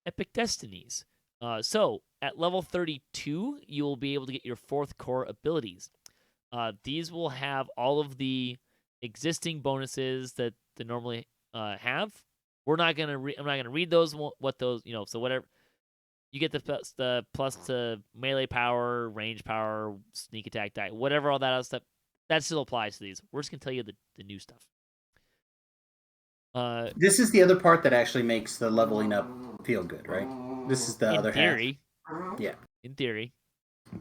Epic Destinies. So at level 32, you will be able to get your 4th core abilities. These will have all of the existing bonuses that they normally have. I'm not gonna read those. What those So whatever you get the plus to melee power, range power, sneak attack, die, whatever all that other stuff. That still applies to these. We're just gonna tell you the new stuff. This is the other part that actually makes the leveling up feel good, right? This is the in other theory, half. Yeah. In theory.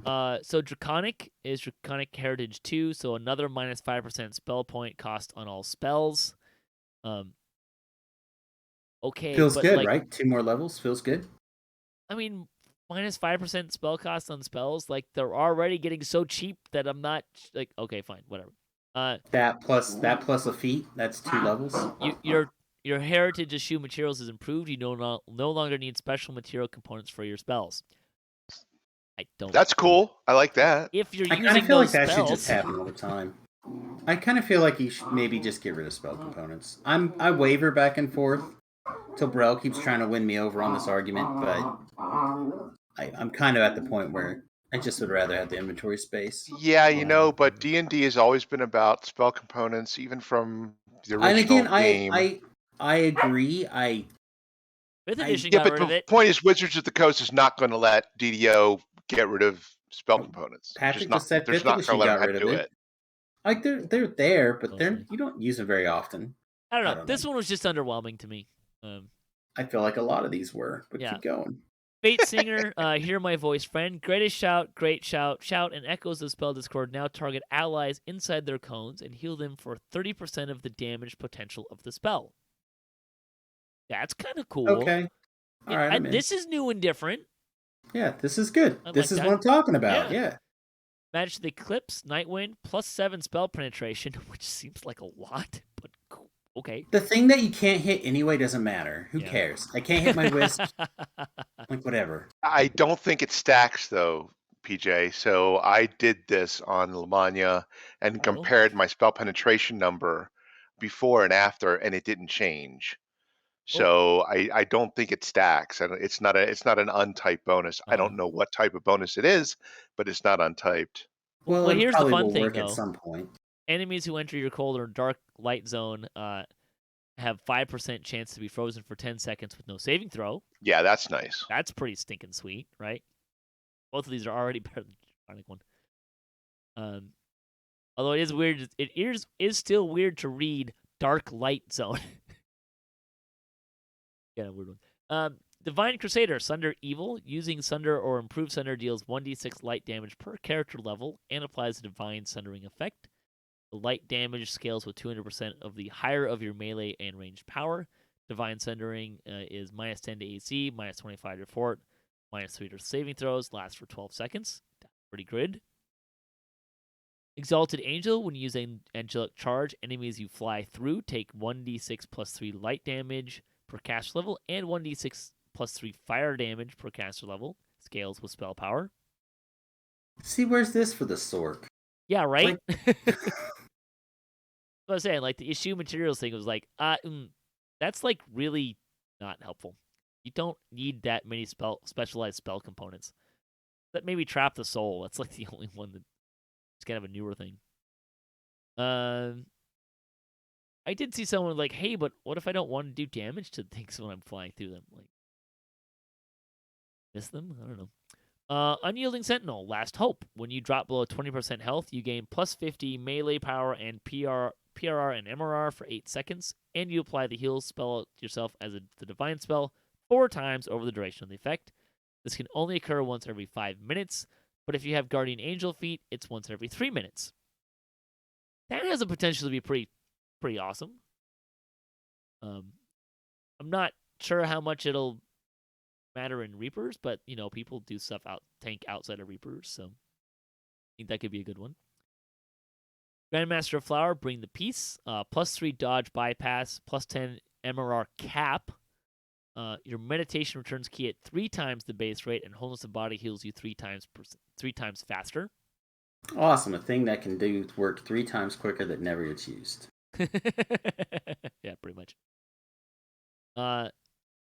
So Draconic is Draconic Heritage 2, so another minus 5% spell point cost on all spells. Okay, Feels but good, right? 2 more levels feels good. I mean, minus 5% spell cost on spells, like they're already getting so cheap that I'm not like, okay, fine, whatever. That plus a feat, that's 2 levels. Your heritage eschew materials is improved. You no longer need special material components for your spells. I don't. That's cool. I like that. If you're I kind using of feel those like that should spells, just happen all the time. I kind of feel like you should maybe just get rid of spell components. I waver back and forth till Brell keeps trying to win me over on this argument, but I'm kind of at the point where I just would rather have the inventory space. Yeah, but D&D has always been about spell components, even from the original And again, game. I agree. Fifth I- edition Yeah, got but rid of the it. point is, Wizards of the Coast is not going to let DDO get rid of spell components. Patrick just said They're just fifth not going edition to let got them rid of do it. it. Like they're there, but Mostly. you don't use them very often. I don't know. This one was just underwhelming to me. I feel like a lot of these were, but Yeah. keep going. Fate Singer, hear my voice, friend. Greatest shout, great shout, shout, and echoes of spell discord now target allies inside their cones and heal them for 30% of the damage potential of the spell. That's kind of cool. Okay. All right. This is new and different. Yeah, this is good. This is what I'm talking about. Yeah. Match the Eclipse, Nightwind, plus 7 spell penetration, which seems like a lot, but cool. Okay. The thing that you can't hit anyway doesn't matter. Who cares? I can't hit my wisp. Like, whatever. I don't think it stacks, though, PJ. So I did this on Lamagna and compared my spell penetration number before and after, and it didn't change. So I don't think it stacks, and it's not an untyped bonus. I don't know what type of bonus it is, but it's not untyped. Well, here's the fun thing, work though. at some point. Enemies who enter your cold or dark light zone have 5% chance to be frozen for 10 seconds with no saving throw. Yeah, that's nice. That's pretty stinking sweet, right? Both of these are already better than the Draconic one. Although it is weird, it is still weird to read dark light zone. Yeah, weird one. Divine Crusader, Sunder Evil. Using Sunder or Improved Sunder deals 1d6 light damage per character level and applies a Divine Sundering effect. The light damage scales with 200% of the higher of your melee and ranged power. Divine Sundering is minus 10 to AC, minus 25 to fort, minus 3 to saving throws, lasts for 12 seconds. That's pretty good. Exalted Angel, when using Angelic Charge, enemies you fly through take 1d6 plus 3 light damage per caster level and 1d6 plus 3 fire damage per caster level. Scales with spell power. See, where's this for the Sork? Yeah, right? I was saying, like, the issue materials thing was like, that's, like, really not helpful. You don't need that many specialized spell components. That maybe Trap the Soul. That's, like, the only one that's kind of a newer thing. I did see someone like, hey, but what if I don't want to do damage to things when I'm flying through them? Like, miss them? I don't know. Unyielding Sentinel, Last Hope. When you drop below 20% health, you gain plus 50 melee power and PRR and MRR for 8 seconds, and you apply the heal spell yourself as the divine spell 4 times over the duration of the effect. This can only occur once every 5 minutes, but if you have Guardian Angel feat, it's once every 3 minutes. That has the potential to be pretty awesome. I'm not sure how much it'll matter in Reapers, but people do stuff tank outside of Reapers, so I think that could be a good one. Grandmaster of Flower, Bring the Peace, plus 3 dodge bypass, plus 10 MRR cap. Your meditation returns ki at 3 times the base rate, and wholeness of body heals you 3 times faster. Awesome, a thing that can do work 3 times quicker that never gets used. Yeah, pretty much.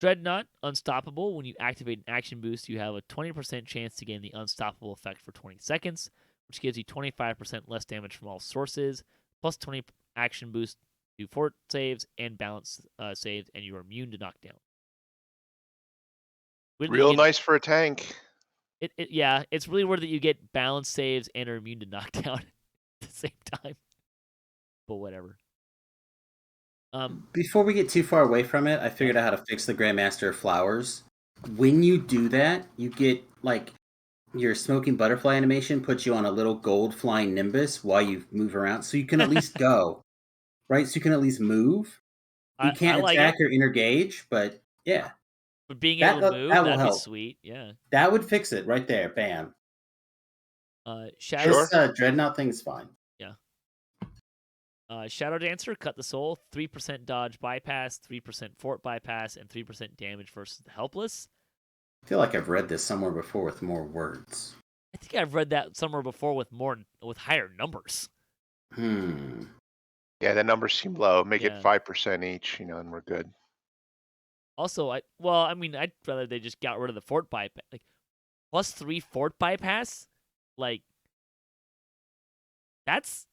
Dreadnought, unstoppable. When you activate an action boost, you have a 20% chance to gain the unstoppable effect for 20 seconds, which gives you 25% less damage from all sources, plus 20 action boost to fort saves and balance saves, and you are immune to knockdown. Real nice for a tank. Yeah, it's really weird that you get balance saves and are immune to knockdown at the same time. But whatever. Before we get too far away from it, I figured out how to fix the Grandmaster of Flowers. When you do that, you get like your smoking butterfly animation puts you on a little gold flying nimbus while you move around, so you can at least go, right? So you can at least move. You I can't like attack it. or engage, but yeah, But being able to move, that will that'd be help. sweet. Yeah. That would fix it right there. Bam. Shadow. This Dreadnought thing is fine. Yeah. Shadow Dancer, cut the soul, 3% dodge bypass, 3% fort bypass, and 3% damage versus the helpless. I feel like I've read this somewhere before with more words. I think I've read that somewhere before with higher numbers. Yeah, the numbers seem low. Make it 5% each, and we're good. Also, I'd rather they just got rid of the fort bypass. Like, +3 fort bypass? Like, that's...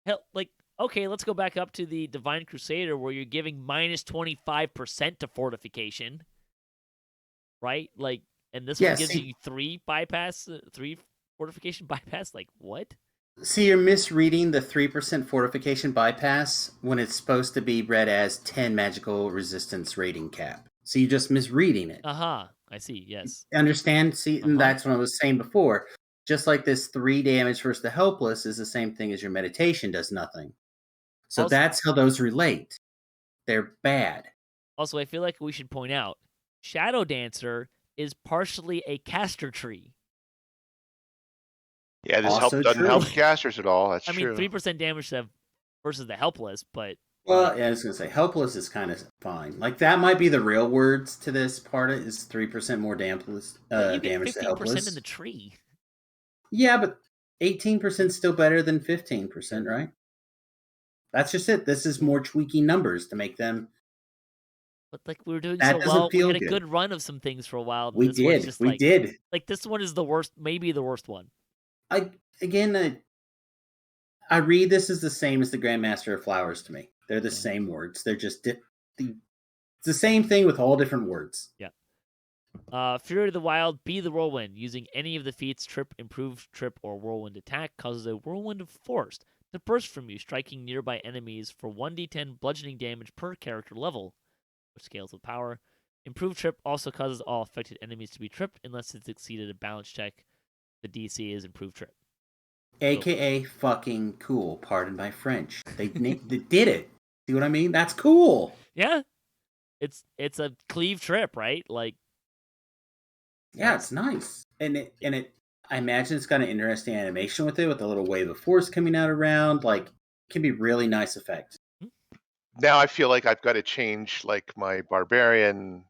Hell, like, okay, let's go back up to the Divine Crusader where you're giving -25% to fortification. Right? Like, and this one gives you 3 fortification bypass? Like, what? See, you're misreading the 3% fortification bypass when it's supposed to be read as 10 magical resistance rating cap. So you're just misreading it. I see, yes. Understand? See, and that's what I was saying before. Just like this 3 damage versus the helpless is the same thing as your meditation does nothing. So that's how those relate. They're bad. Also, I feel like we should point out, Shadow Dancer is partially a caster tree. Yeah, this doesn't help casters at all. That's true. I mean, 3% damage versus the helpless, but... Well, yeah, I was going to say, helpless is kind of fine. Like, that might be the real words to this part is 3% more damage to helpless. In the tree. Yeah, but 18% is still better than 15%, right? That's just it. This is more tweaking numbers to make them... But like we were doing so well, we had a good run of some things for a while. We did. We did. Like this one is the worst, maybe the worst one. I read this as the same as the Grandmaster of Flowers to me. They're the same words. They're just it's the same thing with all different words. Yeah. Fury of the Wild, be the whirlwind. Using any of the feats, trip, improved trip, or whirlwind attack causes a whirlwind of force to burst from you, striking nearby enemies for 1d10 bludgeoning damage per character level, which scales with power. Improved trip also causes all affected enemies to be tripped unless it's exceeded a balance check. The DC is improved trip. AKA fucking cool. Pardon my French. They did it. See what I mean? That's cool. Yeah. It's a cleave trip, right? Like. Yeah, it's nice. And it I imagine it's got an interesting animation with it, with a little wave of force coming out around. Like, it can be really nice effect. Now I feel like I've got to change like my barbarian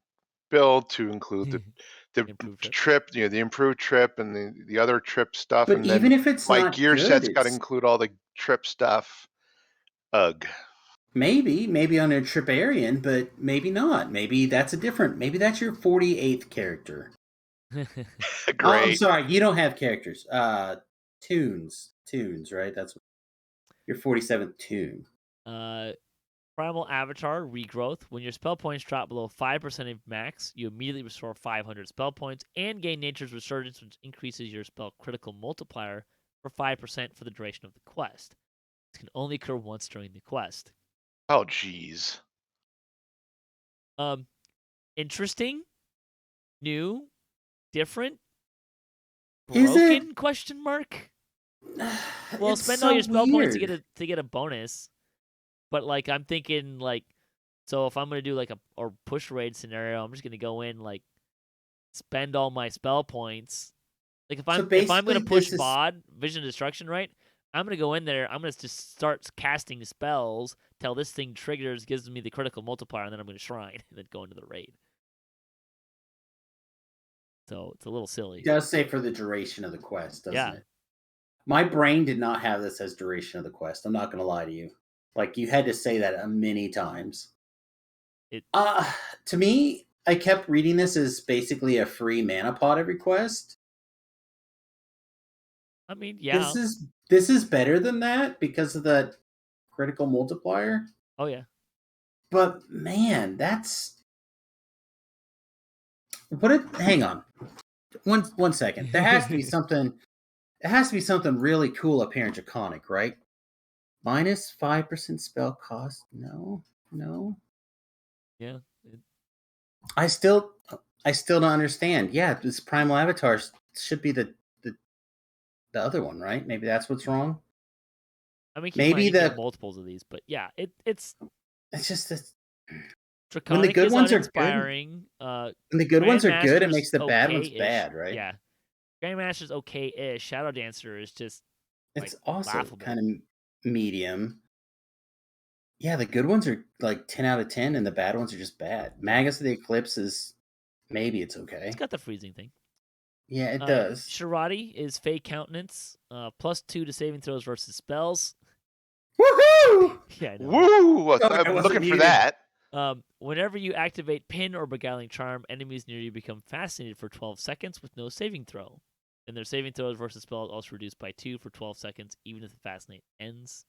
build to include the trip, the improved trip and the other trip stuff. But and even then if it's my not gear good, set's got to include all the trip stuff. Ugh. Maybe on a Triparian, but maybe not. Maybe that's maybe that's your 48th character. Great. Oh, I'm sorry, you don't have characters. Tunes, right? That's your 47th tune. Primal Avatar, Regrowth. When your spell points drop below 5% of max, you immediately restore 500 spell points and gain Nature's Resurgence, which increases your spell critical multiplier for 5% for the duration of the quest. This can only occur once during the quest. Oh, jeez. Interesting, new, different, broken? Question mark. Well, spend all your spell points to get a bonus. But like I'm thinking like, so if I'm gonna do like a push raid scenario, I'm just gonna go in like spend all my spell points. Like if I'm gonna push BOD, Vision of Destruction, right? I'm gonna go in there. I'm gonna just start casting spells till this thing triggers, gives me the critical multiplier, and then I'm gonna shrine and then go into the raid. So it's a little silly. It does say for the duration of the quest, doesn't it? My brain did not have this as duration of the quest. I'm not gonna lie to you. Like, you had to say that many times. To me, I kept reading this as basically a free mana pot every quest. I mean, yeah. This is better than that because of the critical multiplier. Oh yeah. But man, that's hang on. One second. There has to be something. It has to be something really cool up here in Draconic, right? Minus 5% spell cost. No. Yeah. I still don't understand. Yeah, this Primal Avatar should be the other one, right? Maybe that's what's wrong. I mean, keep in mind Maybe you can get multiples of these, but yeah, it's just this. Draconic When the good is ones are good, uninspiring. when the good ones are good, it Grandmaster's makes the bad ones okay-ish. bad, right? Yeah. Grandmaster's okay-ish. Shadow Dancer is just It's like also laughable. kind of medium. Yeah, the good ones are like 10 out of 10, and the bad ones are just bad. Magus of the Eclipse is maybe it's okay. It's got the freezing thing. Yeah, it does. Shirati is Fake Countenance, +2 to saving throws versus spells. Woohoo! Yeah, I know. Woo! Sorry, I I'm wasn't looking for muted. that. Whenever you activate Pin or Beguiling Charm, enemies near you become fascinated for 12 seconds with no saving throw. And their saving throws versus spells also reduced by 2 for 12 seconds, even if the Fascinate ends.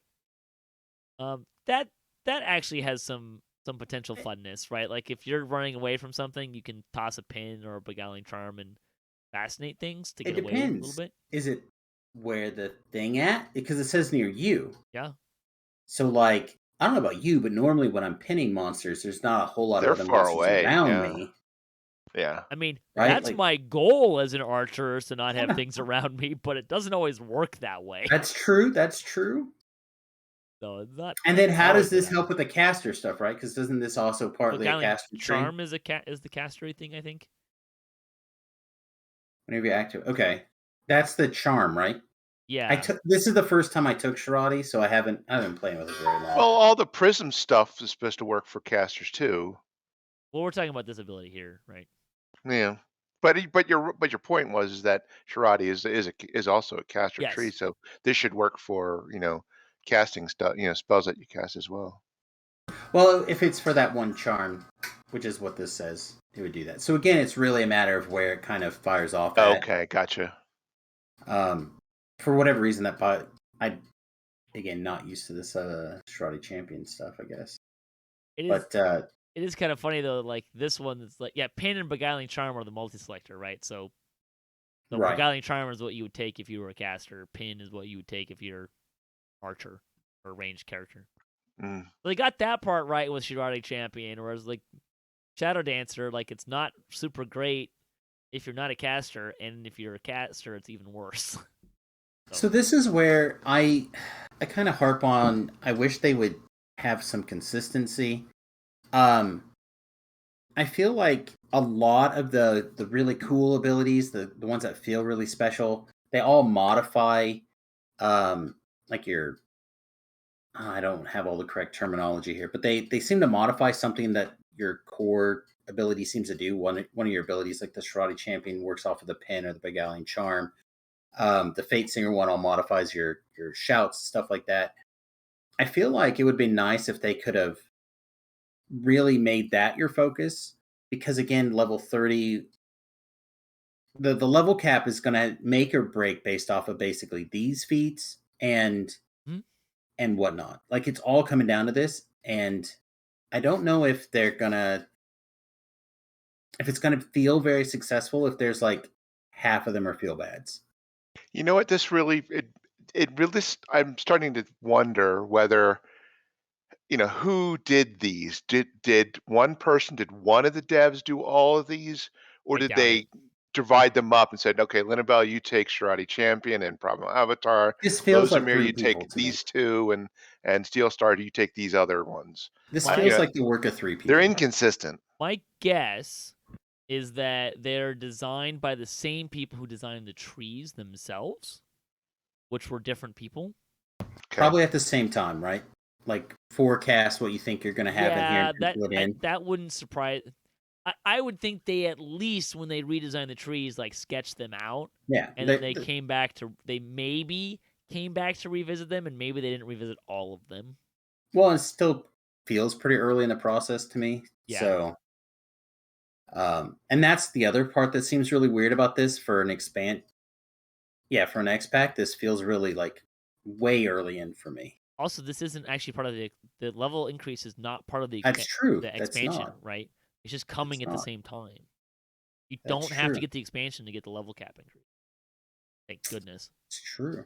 That actually has some potential funness, right? Like if you're running away from something, you can toss a Pin or a Beguiling Charm and fascinate things to get away a little bit. Is it where the thing at? Because it says near you. Yeah. So like, I don't know about you, but normally when I'm pinning monsters, there's not a whole lot They're of other far monsters away, around yeah. me. Yeah. I mean, right? that's Like, my goal as an archer is to not have things around me, but it doesn't always work that way. That's true. No, it's not. And then how does this happen. help with the caster stuff, right? Because doesn't this also partly a caster Charm tree? is the castery thing, I think. Whenever you activate, okay, that's the charm, right? Yeah. This is the first time I took Shirati, so I haven't been playing with it very long. Well, all the prism stuff is supposed to work for casters too. Well, we're talking about this ability here, right? Yeah. But your point was that Shirati is also a caster tree, so this should work for casting stuff, spells that you cast as well. Well, if it's for that one charm, which is what this says, it would do that. So again, it's really a matter of where it kind of fires off at. Okay, gotcha. For whatever reason, I again not used to this Shirati champion stuff, I guess. It is kind of funny though. Like this one, it's like Pin and Beguiling Charm are the multi-selector, right? So Beguiling Charm is what you would take if you were a caster. Pin is what you would take if you're archer or ranged character. Mm. So they got that part right with Shirati Champion, whereas like Shadow Dancer, like it's not super great if you're not a caster, and if you're a caster, it's even worse. So this is where I kind of harp on. I wish they would have some consistency. I feel like a lot of the really cool abilities, the ones that feel really special, they all modify, like your. I don't have all the correct terminology here, but they seem to modify something that your core ability seems to do. One of your abilities, like the Shirati Champion, works off of the Pin or the Beguiling Charm. The Fate Singer one all modifies your shouts, stuff like that. I feel like it would be nice if they could have really made that your focus, because again, level 30, the level cap is going to make or break based off of basically these feats and whatnot. Like it's all coming down to this, and I don't know if it's gonna feel very successful if there's like half of them are feel bads. You know what? This really I'm starting to wonder whether who did these. Did one person, did one of the devs do all of these, or did they divide them up and said, okay, Linabelle, you take Shirati Champion and Primal Avatar. This feels like Losamir, three you people take to me. these two, and Steel Star, you take these other ones. This feels like the work of three people. They're inconsistent. My guess is that they're designed by the same people who designed the trees themselves, which were different people. Okay. Probably at the same time, right? Like forecast what you think you're going to have in here. Yeah, that wouldn't surprise. I would think they at least, when they redesigned the trees, like sketched them out. Yeah, and then they maybe came back to revisit them, and maybe they didn't revisit all of them. Well, it still feels pretty early in the process to me. Yeah. So, And that's the other part that seems really weird about this for an expand. Yeah, for an X pack, this feels really like way early in for me. Also, this isn't actually part of the level increase is not part of the That's true. the That's expansion, not. right? It's just coming It's at the not. same time. You That's don't have to true. get the expansion to get the level cap increase. Thank goodness. It's true.